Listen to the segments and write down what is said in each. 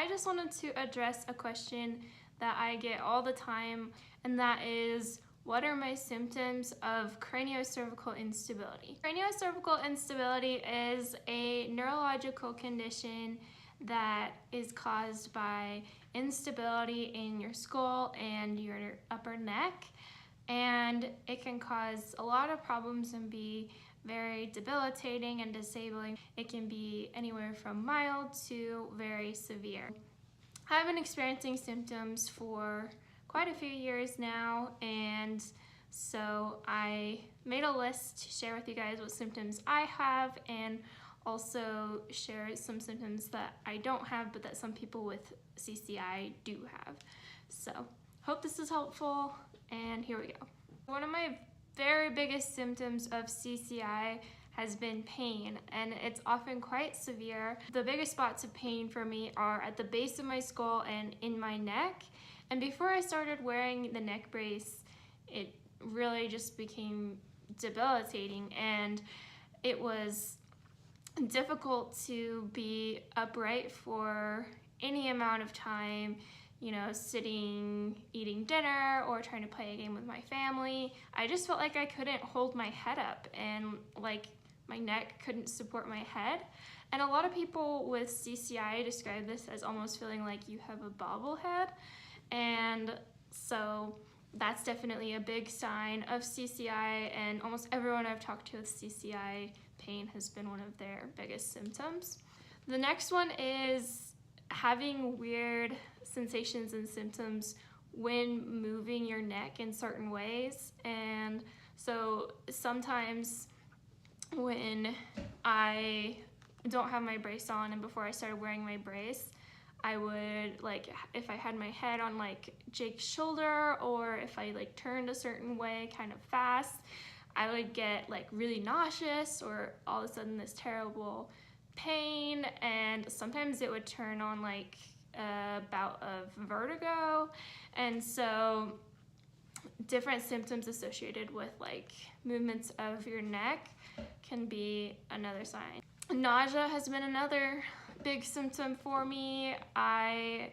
I just wanted to address a question that I get all the time, and that is, what are my symptoms of craniocervical instability? Craniocervical instability is a neurological condition that is caused by instability in your skull and your upper neck, and it can cause a lot of problems and be very debilitating and disabling. It can be anywhere from mild to very severe. I've been experiencing symptoms for quite a few years now, and so I made a list to share with you guys what symptoms I have, and also share some symptoms that I don't have but that some people with CCI do have. So hope this is helpful, and here we go. One of my very biggest symptoms of CCI has been pain, and it's often quite severe. The biggest spots of pain for me are at the base of my skull and in my neck. And before I started wearing the neck brace, it really just became debilitating, and it was difficult to be upright for any amount of time, you know, sitting, eating dinner, or trying to play a game with my family. I just felt like I couldn't hold my head up, and like my neck couldn't support my head. And a lot of people with CCI describe this as almost feeling like you have a bobblehead. And so that's definitely a big sign of CCI, and almost everyone I've talked to with CCI, pain has been one of their biggest symptoms. The next one is having weird sensations and symptoms when moving your neck in certain ways. And so sometimes when I don't have my brace on, and before I started wearing my brace, I would, like, if I had my head on like Jake's shoulder, or if I like turned a certain way kind of fast, I would get like really nauseous, or all of a sudden this terrible pain. And sometimes it would turn on like a bout of vertigo. And so different symptoms associated with like movements of your neck can be another sign. Nausea has been another big symptom for me. I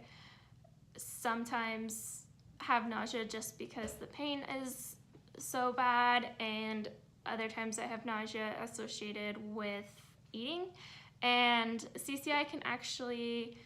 sometimes have nausea just because the pain is so bad, and other times I have nausea associated with eating. And CCI can actually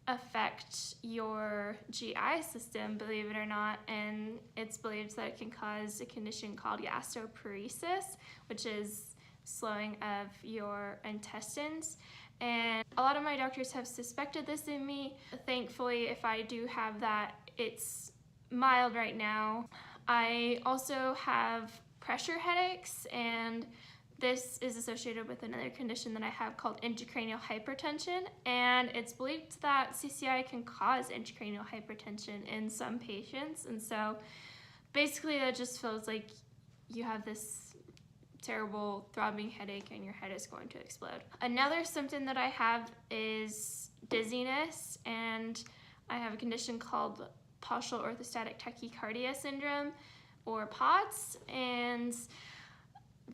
affect your GI system, believe it or not, and it's believed that it can cause a condition called gastroparesis, which is slowing of your intestines. And a lot of my doctors have suspected this in me. Thankfully, if I do have that, it's mild right now. I also have pressure headaches, and this is associated with another condition that I have called intracranial hypertension, and it's believed that CCI can cause intracranial hypertension in some patients. And so basically that just feels like you have this terrible throbbing headache and your head is going to explode. Another symptom that I have is dizziness, and I have a condition called partial orthostatic tachycardia syndrome, or POTS, and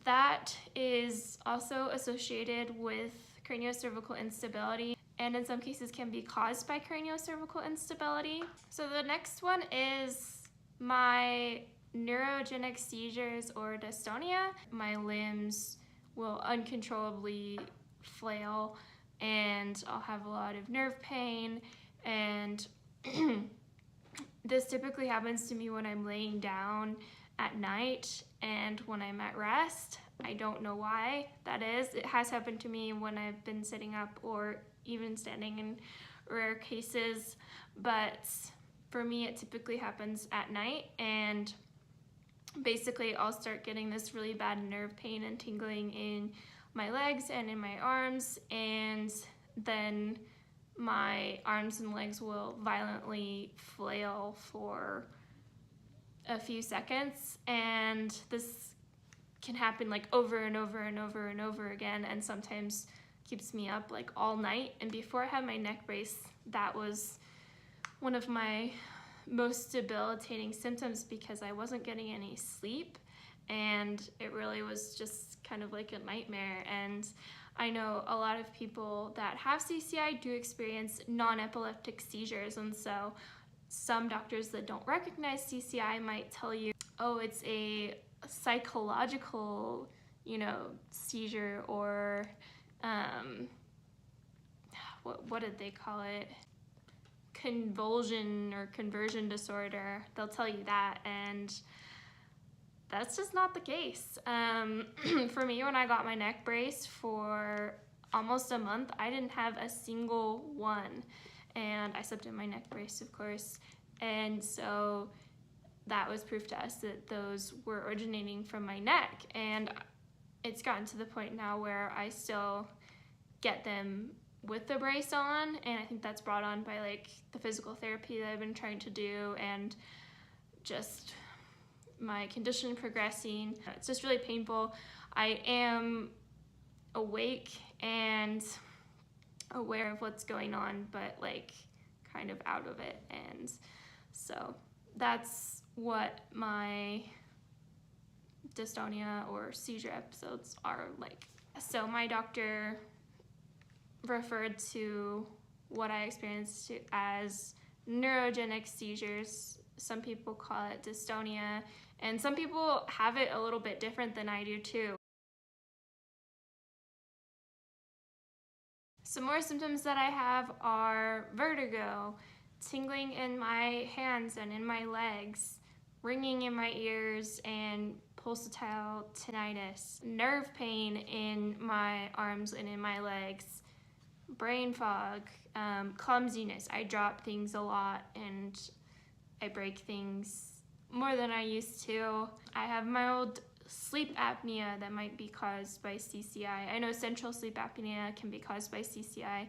that is also associated with craniocervical instability, and in some cases can be caused by craniocervical instability. So the next one is my neurogenic seizures or dystonia. My limbs will uncontrollably flail, and I'll have a lot of nerve pain, and this typically happens to me when I'm laying down at night and when I'm at rest. I don't know why that is. It has happened to me when I've been sitting up or even standing in rare cases, but for me it typically happens at night, and basically I'll start getting this really bad nerve pain and tingling in my legs and in my arms, and then my arms and legs will violently flail for a few seconds, and this can happen like over and over and over and over again, and sometimes keeps me up like all night. And before I had my neck brace, that was one of my most debilitating symptoms because I wasn't getting any sleep, and it really was just kind of like a nightmare. And I know a lot of people that have CCI do experience non-epileptic seizures, and so some doctors that don't recognize CCI might tell you, oh, it's a psychological, seizure, or what did they call it? Convulsion or conversion disorder. They'll tell you that, and that's just not the case. For me, when I got my neck brace for almost a month, I didn't have a single one, and I slept in my neck brace, of course, and so that was proof to us that those were originating from my neck. And it's gotten to the point now where I still get them with the brace on, and I think that's brought on by like the physical therapy that I've been trying to do and just my condition progressing. It's just really painful. I am awake and aware of what's going on, but like kind of out of it. And so that's what my dystonia or seizure episodes are like. So my doctor referred to what I experienced as neurogenic seizures. Some people call it dystonia, and some people have it a little bit different than I do too. Some more symptoms that I have are vertigo, tingling in my hands and in my legs, ringing in my ears, and pulsatile tinnitus, nerve pain in my arms and in my legs, brain fog, clumsiness. I drop things a lot and I break things more than I used to. I have mild sleep apnea that might be caused by CCI. I know central sleep apnea can be caused by CCI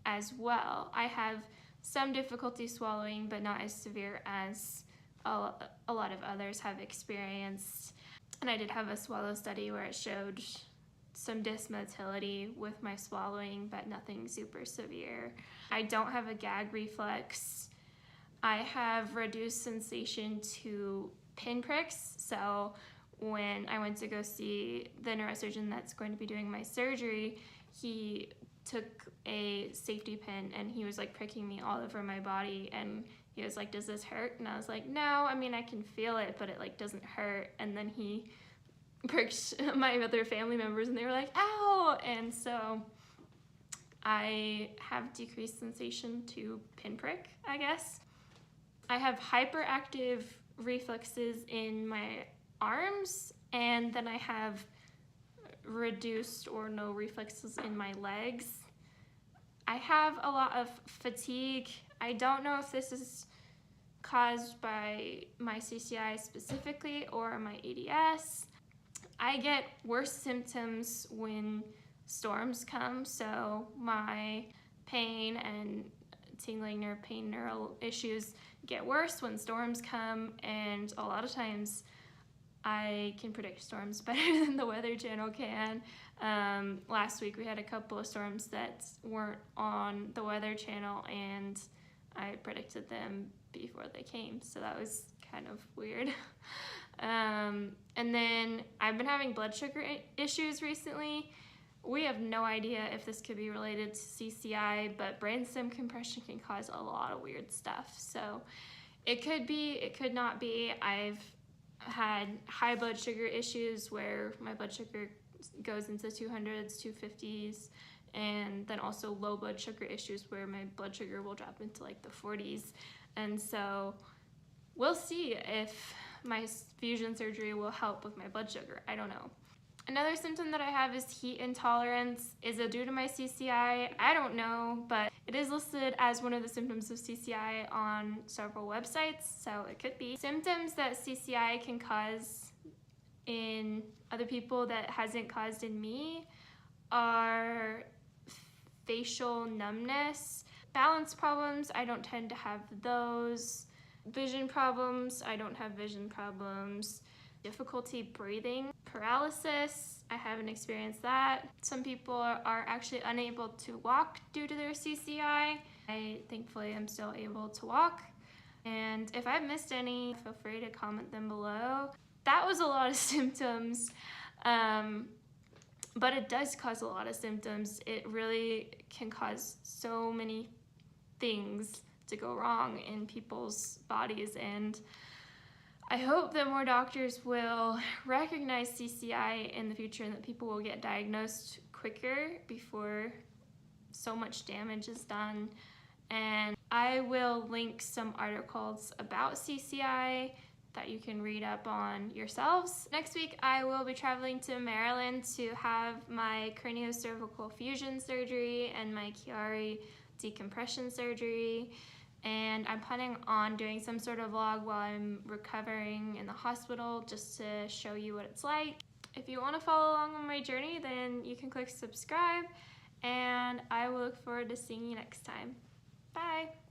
as well. I have some difficulty swallowing, but not as severe as a lot of others have experienced. And I did have a swallow study where it showed some dysmotility with my swallowing, but nothing super severe. I don't have a gag reflex. I have reduced sensation to pinpricks, so when I went to go see the neurosurgeon that's going to be doing my surgery, he took a safety pin and he was like pricking me all over my body, and he was like, does this hurt? And I was like, no, I mean, I can feel it, but it like doesn't hurt. And then he pricked my other family members and they were like, ow! And so I have decreased sensation to pinprick, I guess. I have hyperactive reflexes in my arms, and then I have reduced or no reflexes in my legs. I have a lot of fatigue. I don't know if this is caused by my CCI specifically or my ADS. I get worse symptoms when storms come, so my pain and tingling nerve pain, neural issues get worse when storms come, and a lot of times I can predict storms better than the Weather Channel can. Last week we had a couple of storms that weren't on the Weather Channel, and I predicted them before they came, so that was kind of weird. And then I've been having blood sugar issues recently. We have no idea if this could be related to CCI, but brainstem compression can cause a lot of weird stuff. So it could be, it could not be. I've had high blood sugar issues where my blood sugar goes into 200s, 250s, and then also low blood sugar issues where my blood sugar will drop into like the 40s. And so we'll see if my fusion surgery will help with my blood sugar. I don't know. Another symptom that I have is heat intolerance. Is it due to my CCI? I don't know, but it is listed as one of the symptoms of CCI on several websites, so it could be. Symptoms that CCI can cause in other people that hasn't caused in me are facial numbness. Balance problems, I don't tend to have those. Vision problems, I don't have vision problems. Difficulty breathing. Paralysis, I haven't experienced that. Some people are actually unable to walk due to their CCI. I thankfully am still able to walk. And if I've missed any, feel free to comment them below. That was a lot of symptoms. but it does cause a lot of symptoms. It really can cause so many things to go wrong in people's bodies, and I hope that more doctors will recognize CCI in the future and that people will get diagnosed quicker before so much damage is done. And I will link some articles about CCI that you can read up on yourselves. Next week, I will be traveling to Maryland to have my craniocervical fusion surgery and my Chiari decompression surgery. And I'm planning on doing some sort of vlog while I'm recovering in the hospital just to show you what it's like. If you want to follow along on my journey, then you can click subscribe, and I will look forward to seeing you next time. Bye!